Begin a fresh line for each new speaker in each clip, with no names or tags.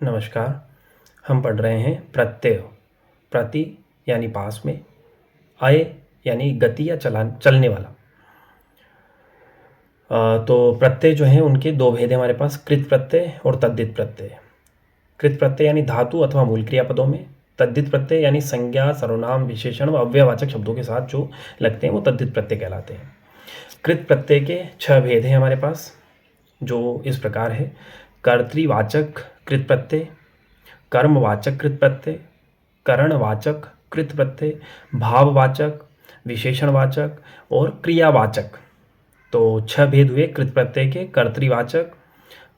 नमस्कार। हम पढ़ रहे हैं प्रत्यय। प्रति यानी पास में, अय यानी गति या चलने वाला। तो प्रत्यय जो हैं उनके दो भेद हैं हमारे पास, कृत प्रत्यय और तद्धित प्रत्यय। कृत प्रत्यय यानी धातु अथवा मूल क्रियापदों में, तद्धित प्रत्यय यानी संज्ञा, सर्वनाम, विशेषण व अव्ययवाचक शब्दों के साथ जो लगते हैं वो तद्धित प्रत्यय कहलाते हैं। कृत प्रत्यय के 6 भेद हैं हमारे पास, जो इस प्रकार है। कर्तृवाचक कृत प्रत्यय, कर्मवाचक कृत प्रत्यय, करणवाचक कृत प्रत्यय, भाववाचक, विशेषणवाचक और क्रियावाचक। तो 6 भेद हुए कृत प्रत्यय के, कर्तृवाचक,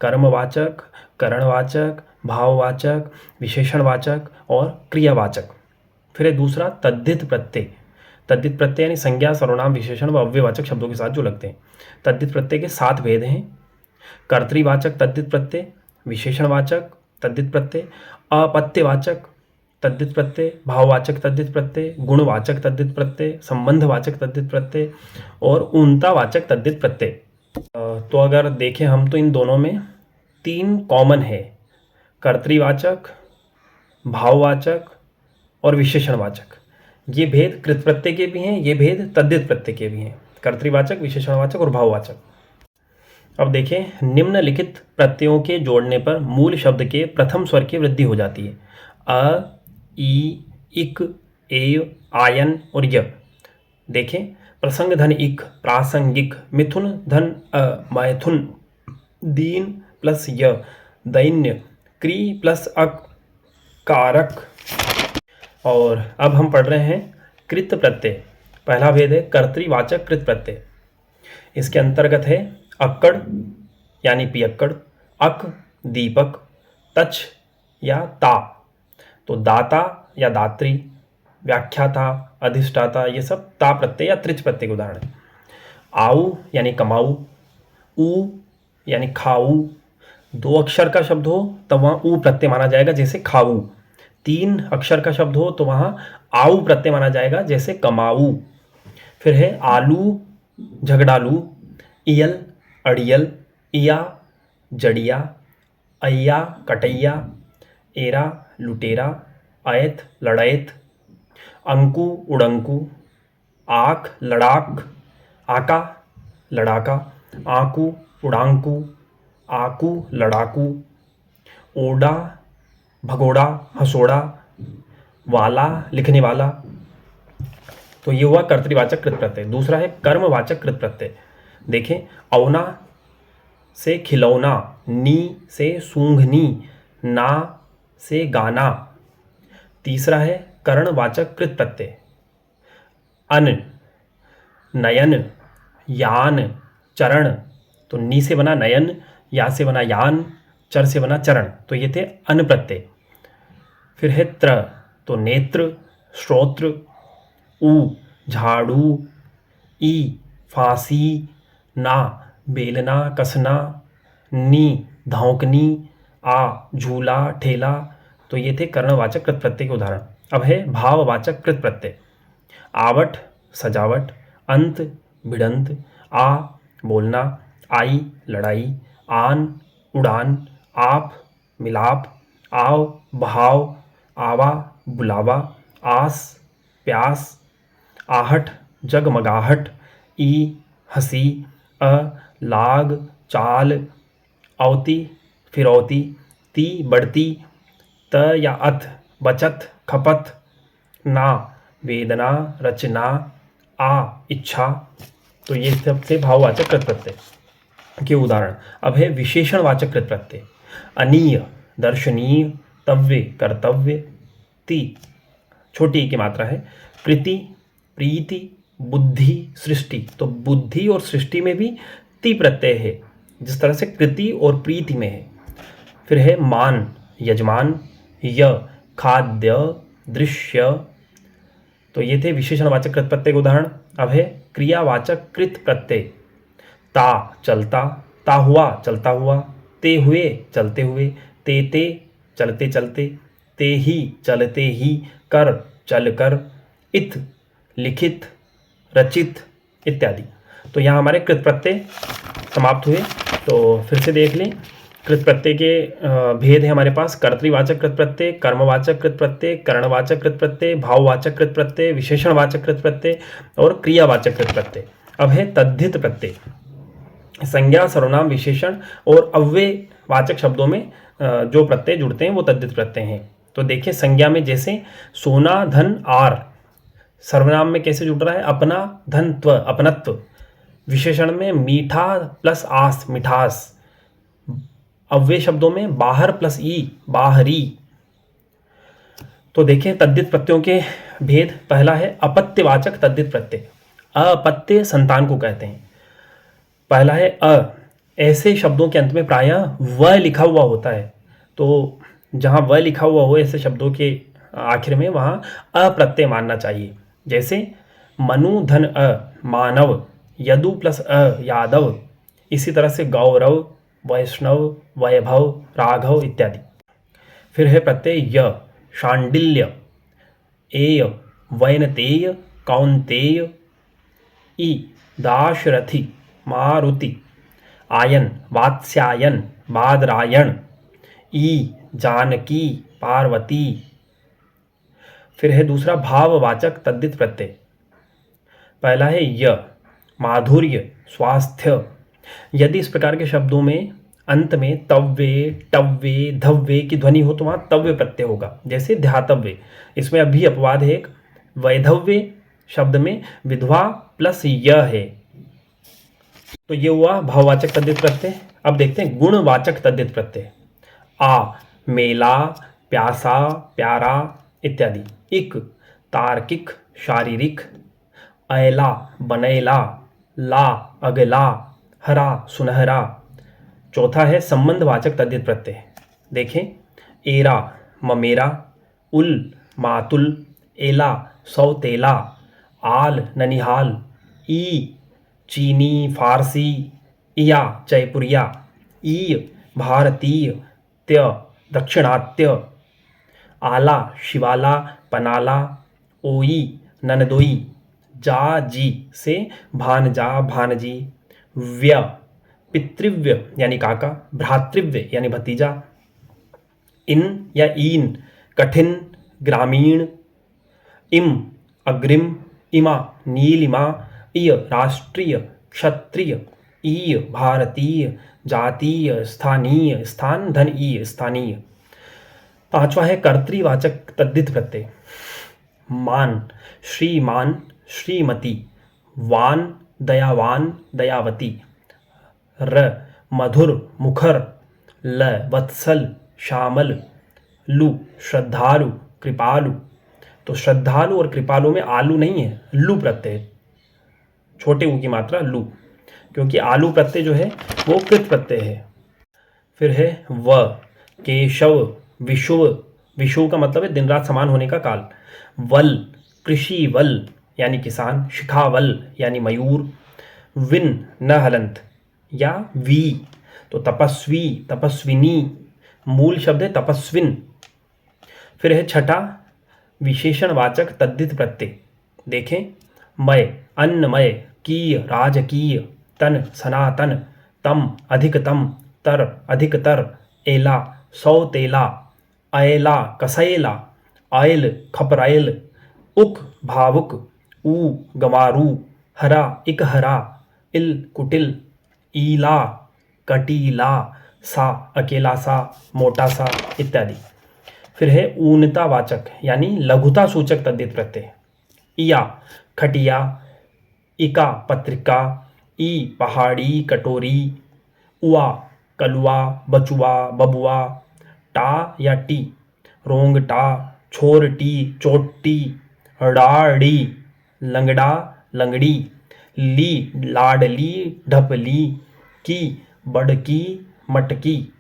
कर्मवाचक, करणवाचक, भाववाचक, विशेषणवाचक और क्रियावाचक। फिर है दूसरा तद्धित प्रत्यय। तद्धित प्रत्यय यानी संज्ञा, सर्वनाम, विशेषण व अव्ययवाचक शब्दों के साथ जो लगते हैं। तद्धित प्रत्यय के 7 भेद हैं। कर्तृवाचक तद्धित प्रत्यय, विशेषणवाचक तद्धित प्रत्यय, अपत्यवाचक तद्धित प्रत्यय, भाववाचक तद्धित प्रत्यय, गुणवाचक तद्धित प्रत्यय, संबंधवाचक तद्धित प्रत्यय और ऊनतावाचक तद्धित प्रत्यय। तो अगर देखें हम तो इन दोनों में 3 कॉमन है, कर्तृवाचक, भाववाचक और विशेषणवाचक। ये भेद कृत प्रत्यय के भी हैं, ये भेद तद्धित प्रत्यय के भी हैं, कर्तृवाचक, विशेषणवाचक और भाववाचक। अब देखें, निम्नलिखित प्रत्ययों के जोड़ने पर मूल शब्द के प्रथम स्वर की वृद्धि हो जाती है। अ, ई, इक, एव, आयन और य। देखें, प्रसंग धन इक, प्रासंगिक, मिथुन धन अ, मैथुन, दीन प्लस य, दैन्य, क्री प्लस अक, कारक। और अब हम पढ़ रहे हैं कृत प्रत्यय। पहला भेद है कर्तृवाचक कृत प्रत्यय। इसके अंतर्गत है अक्कड़ यानी पियक्कड़, अक दीपक, तच या ता तो दाता या दात्री, व्याख्याता, अधिष्ठाता, ये सब ता प्रत्यय या त्रिच प्रत्यय के उदाहरण हैं। आऊ यानी कमाऊ, ऊ यानी खाऊ। 2 अक्षर का शब्द हो तब वहाँ ऊ प्रत्यय माना जाएगा जैसे खाऊ। 3 अक्षर का शब्द हो तो वहाँ आऊ प्रत्यय माना जाएगा जैसे कमाऊ। फिर है आलू, झगड़ालू, इयल, अड़ियल, इया, जड़िया, अय्या, कटैया, एरा, लुटेरा, अयत, लड़ैत, अंकु, उड़ंकु, आक, लड़ाक, आका, लड़ाका, आकू, उड़ांकू, आकू, लड़ाकू, ओडा, भगोड़ा, हसोड़ा, वाला, लिखने वाला। तो ये हुआ कर्तृवाचक कृत प्रत्यय। दूसरा है कर्मवाचक कृत प्रत्यय। देखें, औना से खिलौना, नी से सूंघनी, ना से गाना। तीसरा है करणवाचक कृत प्रत्यय। अन, नयन, यान, चरण। तो नी से बना नयन, या से बना यान, चर से बना चरण। तो ये थे अन प्रत्यय। फिर है त्र, तो नेत्र, श्रोत्र, उ, झाड़ू, ई, फांसी, ना, बेलना, कसना, नी, धौंकनी, आ, झूला, ठेला। तो ये थे कर्णवाचक कृत प्रत्यय के उदाहरण। अब है भाववाचक कृत प्रत्यय। आवट, सजावट, अंत, भिड़ंत, आ, बोलना, आई, लड़ाई, आन, उड़ान, आप, मिलाप, आव, बहाव, आवा, बुलावा, आस, प्यास, आहट, जगमगाहट, ई, हंसी, अ, लाग, चाल, अवती, फिरौती, ती, बढ़ती, त या अथ, बचत, खपत, ना, वेदना, रचना, आ, इच्छा। तो ये सब थे भाववाचक कृत प्रत्यय के उदाहरण। अब है विशेषणवाचक कृत प्रत्यय। अनीय, दर्शनीय, तव्य, कर्तव्य, ति, छोटी ई की मात्रा है, कृति, प्रीति, बुद्धि, सृष्टि। तो बुद्धि और सृष्टि में भी ति प्रत्यय है, जिस तरह से कृति और प्रीति में है। फिर है मान, यजमान, य, खाद्य, दृश्य। तो ये थे विशेषणवाचक कृत प्रत्यय के उदाहरण। अब है क्रियावाचक कृत प्रत्यय। ता, चलता, ता हुआ, चलता हुआ, ते हुए, चलते हुए, ते चलते चलते, ते ही, चलते ही, कर, चल कर, इत, लिखित, रचित इत्यादि। तो यहाँ हमारे कृत प्रत्यय समाप्त हुए। तो फिर से देख लें, कृत प्रत्यय के भेद है हमारे पास कर्तृवाचक कृत प्रत्यय, कर्मवाचक कृत प्रत्यय, करणवाचक कृत प्रत्यय, भाववाचक कृत प्रत्यय, विशेषणवाचक कृत प्रत्यय और क्रियावाचक कृत प्रत्यय। अब है तद्धित प्रत्यय। संज्ञा, सर्वनाम, विशेषण और अव्ययवाचक शब्दों में जो प्रत्यय जुड़ते हैं वो तद्धित प्रत्यय हैं। तो देखिए संज्ञा में जैसे सोना, धन, आर। सर्वनाम में कैसे जुड़ रहा है? अपना, धन, त्व, अपनत्व। विशेषण में मीठा प्लस आस, मिठास। अव्यय शब्दों में बाहर प्लस ई, बाहरी। तो देखें तद्धित प्रत्ययों के भेद। पहला है अपत्यवाचक तद्धित प्रत्यय। अपत्य संतान को कहते हैं। पहला है अ। ऐसे शब्दों के अंत में प्रायः व लिखा हुआ होता है, तो जहाँ व लिखा हुआ हो ऐसे शब्दों के आखिर में वहाँ अप्रत्यय मानना चाहिए। जैसे मनु, धन, अ, मानव। यदु प्लस अ, यादव। इसी तरह से गौरव, वैष्णव, वैभव, राघव इत्यादि। फिर है प्रत्यय य। शांडिल्य, एय, वैनतेय, कौन्तेय। ई, दाशरथि, मारुति। आयन, वात्स्यायन, बादरायण। ई, जानकी, पार्वती। फिर है दूसरा भाववाचक तद्धित प्रत्यय। पहला है य। माधुर्य, स्वास्थ्य। यदि इस प्रकार के शब्दों में अंत में तव्य, टव्य, धव्य की ध्वनि हो तो वहाँ तव्य प्रत्यय होगा। जैसे ध्यातव्य, इसमें अभी अपवाद है एक। वैधव्य शब्द में विधवा प्लस य है। तो ये हुआ भाववाचक तद्धित प्रत्यय। अब देखते हैं गुणवाचक तद्धित प्रत्यय। आ, मेला, प्यासा, प्यारा इत्यादि। इक, तार्किक, शारीरिक। अयला, बनैला। ला, अगला। हरा, सुनहरा। चौथा है संबंधवाचक तद्धित प्रत्यय। देखें एरा, ममेरा। उल, मातुल। एला, सौतेला। आल, ननिहाल। ई, चीनी, फारसी। इया, जयपुरिया। ई, भारतीय। त्य, दक्षिणात्य। आला, शिवाला, पनाला। ओई, ननदोई। जा, जी से भानजा, भानजी। व्य, पितृव्य यानी काका। भ्रातृव्य यानी भतीजा। इन या ईन, कठिन, ग्रामीण। इम, अग्रिम। इमा, नीलिमा। इय, राष्ट्रीय, क्षत्रिय। ईय, भारतीय, जातीय, स्थानीय। स्थान, धन, ई, स्थानीय। पांचवा है कर्तृवाचक तद्धित प्रत्यय। मान, श्रीमान, श्रीमती। वान, दयावान, दयावती। र, मधुर, मुखर। ल, वत्सल, श्यामल। लु, श्रद्धालु, कृपालु। तो श्रद्धालु और कृपालु में आलू नहीं है, लु प्रत्यय। छोटे ऊ की मात्रा लु, क्योंकि आलू प्रत्यय जो है वो कृत प्रत्यय है। फिर है व। केशव, विषुव। विषुव का मतलब है दिन रात समान होने का काल। वल, कृषि वल यानी किसान। शिखावल यानी मयूर। विन, न हलंत या वी। तो तपस्वी, तपस्विनी। मूल शब्द है तपस्विन। फिर है छठा विशेषणवाचक तद्धित प्रत्यय। देखें मय, अन्नमय। कीय, राजकीय। तन, सनातन। तम, अधिकतम। तर, अधिकतर। एला, सौतेला। अयला, कसैला। आयल, खपरायल। उक, भावुक। ऊ, गंवारू। हरा, इकहरा। इल, कुटिल। ईला, कटीला। सा, अकेला सा, मोटा सा इत्यादि। फिर है ऊनतावाचक यानी लघुता सूचक तद्धित प्रत्यय। इया, खटिया। इका, पत्रिका। ई, पहाड़ी, कटोरी। उआ, कलुआ, बचुआ, बबुआ। टा या टी, रोंगटा, छोरटी, चोटी। डाड़ी, लंगड़ा, लंगड़ी। ली, लाडली, ढपली। की, बड़की, मटकी।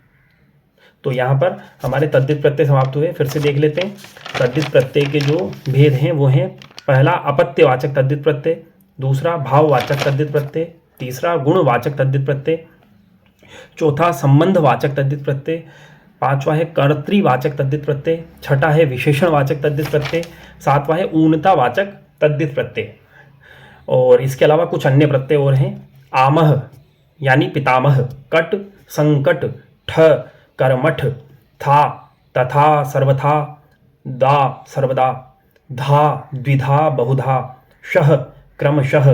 तो यहाँ पर हमारे तद्धित प्रत्यय समाप्त हुए। फिर से देख लेते हैं। तद्धित प्रत्यय के जो भेद हैं वो हैं, पहला अपत्यवाचक तद्धित प्रत्यय। दूसरा भाववाचक तद्धित प्रत्यय। तीसरा गुणवाचक तद्धित प्रत्यय। चौथा संबंधवाचक तद्धित प्रत्यय। पांचवा है कर्तृवाचक तद्धित प्रत्यय। छठा है विशेषणवाचक तद्धित प्रत्यय। सातवां है ऊनतावाचक तद्धित प्रत्यय। और इसके अलावा कुछ अन्य प्रत्यय और हैं। आमह यानी पितामह। कट, संकट, ठ कर्मठ, था तथा सर्वथा, दा सर्वदा, धा द्विधा बहुधा, शह क्रमशः,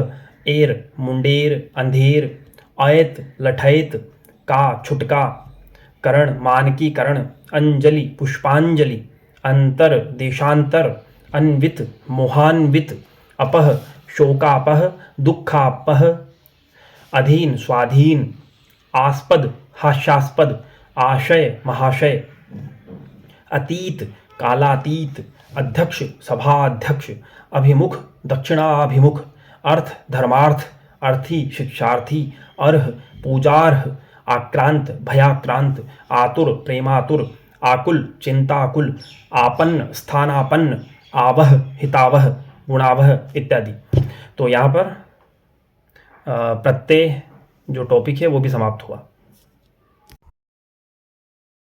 एर मुंडेर अंधेर, अयत लठैत, का छुटका, करण मानकीकरण, अंजलि पुष्पांजलि, अंतर देशांतर, अन्वित मोहान्वित, अपह शोकापह दुखापह, अधीन स्वाधीन, आस्पद हास्यास्पद, आशय महाशय, अतीत कालातीत, अध्यक्ष सभाध्यक्ष, अभिमुख दक्षिणाभिमुख, अर्थ धर्मार्थ, अर्थी शिक्षार्थी, अर्ह पूजार्ह, आक्रांत भयाक्रांत, आतुर प्रेमातुर, आकुल चिंताकुल, आपन्न स्थानापन्न, आवह हितावह, गुणावह इत्यादि। तो यहाँ पर प्रत्यय जो टॉपिक है वो भी समाप्त हुआ।